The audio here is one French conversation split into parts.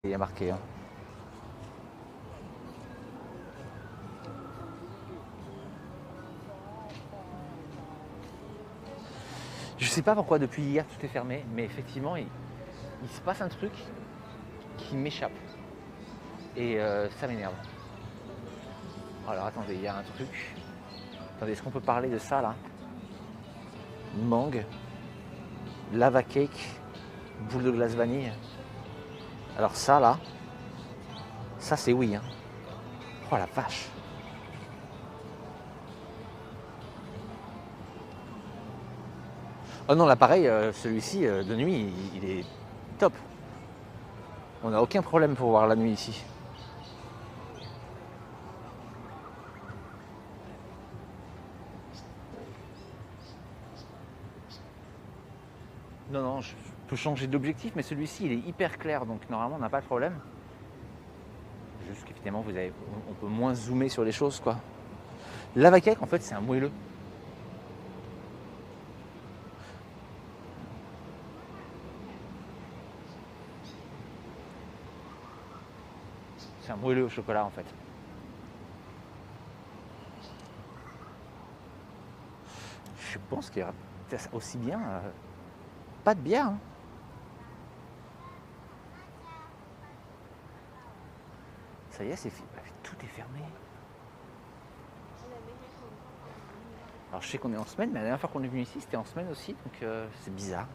Il y a marqué. Hein. Je sais pas pourquoi depuis hier tout est fermé, mais effectivement il se passe un truc qui m'échappe. Et ça m'énerve. Alors attendez, il y a un truc. Attendez, est-ce qu'on peut parler de ça là? Mangue, lava cake, boule de glace vanille. Alors ça là, ça c'est oui. Hein. Oh la vache. Oh non, l'appareil, celui-ci, de nuit, il est top. On n'a aucun problème pour voir la nuit ici. Non, non, je peux changer d'objectif, mais celui-ci, il est hyper clair, donc normalement, on n'a pas de problème. Juste qu'évidemment, on peut moins zoomer sur les choses, quoi. Lava cake, en fait, c'est un moelleux. C'est un moelleux au chocolat, en fait. Je pense qu'il y aura aussi bien pas de bière. Hein. Ça y est, c'est tout est fermé. Alors je sais qu'on est en semaine, mais la dernière fois qu'on est venu ici, c'était en semaine aussi, donc c'est bizarre.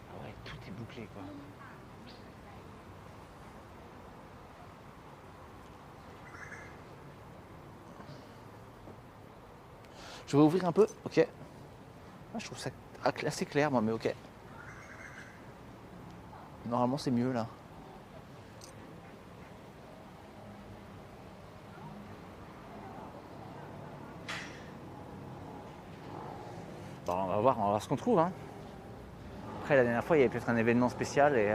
Ah ouais, tout est bouclé, quoi. Je vais ouvrir un peu, ok. Ah, je trouve ça assez clair, moi, mais ok. Normalement, c'est mieux, là. Bon, on va voir ce qu'on trouve. Hein. Après, la dernière fois, il y avait peut-être un événement spécial et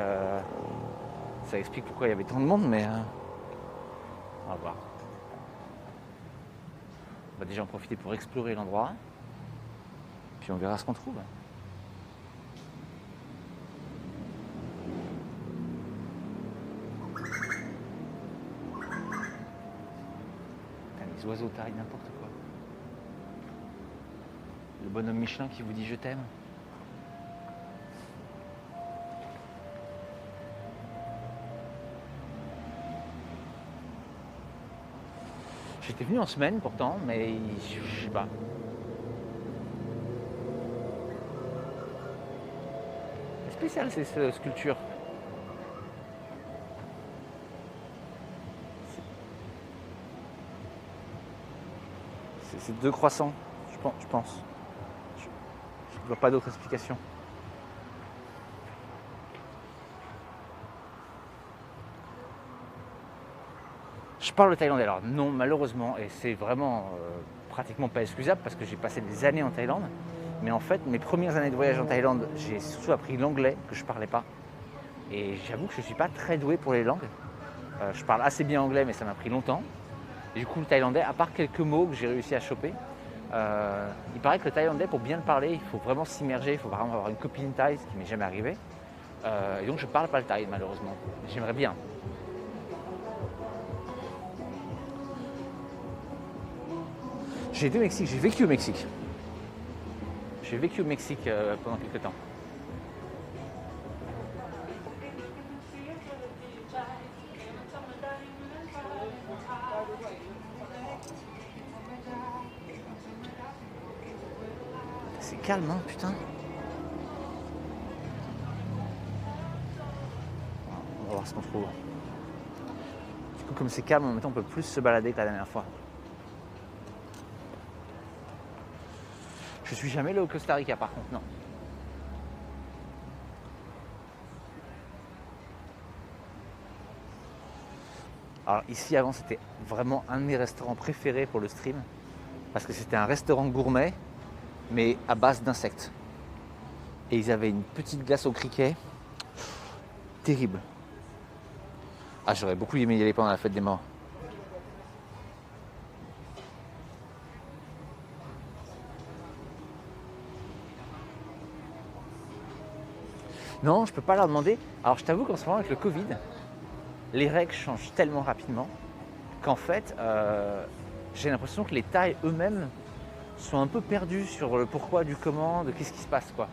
ça explique pourquoi il y avait tant de monde, mais on va voir. On va déjà en profiter pour explorer l'endroit, puis on verra ce qu'on trouve. Putain, les oiseaux taillent n'importe quoi. Le bonhomme Michelin qui vous dit je t'aime. J'étais venu en semaine pourtant, mais je sais pas. C'est spécial ces sculptures. C'est deux croissants, je pense. Je ne vois pas d'autre explication. Je parle le thaïlandais. Alors non, malheureusement, et c'est vraiment pratiquement pas excusable parce que j'ai passé des années en Thaïlande. Mais en fait, mes premières années de voyage en Thaïlande, j'ai surtout appris l'anglais que je parlais pas. Et j'avoue que je ne suis pas très doué pour les langues. Je parle assez bien anglais, mais ça m'a pris longtemps. Et du coup, le thaïlandais, à part quelques mots que j'ai réussi à choper, il paraît que le thaïlandais, pour bien le parler, il faut vraiment s'immerger, il faut vraiment avoir une copine thaï, ce qui m'est jamais arrivé. Et donc, je parle pas le thaï, malheureusement. J'aimerais bien. J'ai été au Mexique, j'ai vécu au Mexique. J'ai vécu au Mexique pendant quelques temps. C'est calme, hein, putain. On va voir ce qu'on trouve. Du coup, comme c'est calme, en même temps, on peut plus se balader que la dernière fois. Je suis jamais allé au Costa Rica, par contre, non. Alors ici, avant, c'était vraiment un de mes restaurants préférés pour le stream. Parce que c'était un restaurant gourmet, mais à base d'insectes. Et ils avaient une petite glace au criquet. Terrible. Ah, j'aurais beaucoup aimé y aller pendant la fête des morts. Non, je peux pas leur demander. Alors je t'avoue qu'en ce moment avec le Covid, les règles changent tellement rapidement qu'en fait, j'ai l'impression que les Thaïs eux-mêmes sont un peu perdus sur le pourquoi du comment, de qu'est-ce qui se passe quoi.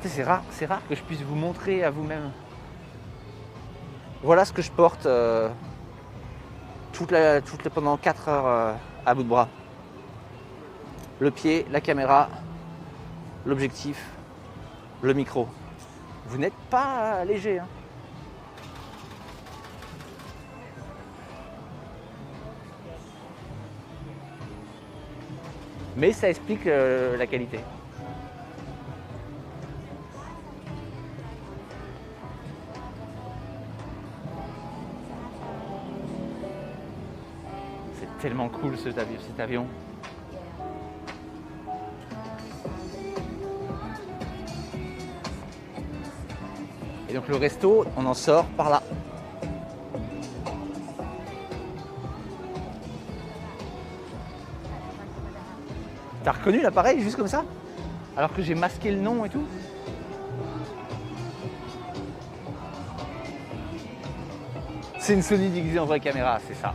Tu sais, c'est rare que je puisse vous montrer à vous-même. Voilà ce que je porte pendant 4 heures à bout de bras. Le pied, la caméra, l'objectif, le micro. Vous n'êtes pas léger. Hein. Mais ça explique la qualité. C'est tellement cool cet avion. Et donc le resto, on en sort par là. T'as reconnu l'appareil juste comme ça? Alors que j'ai masqué le nom et tout? C'est une Sony déguisée en vraie caméra, c'est ça.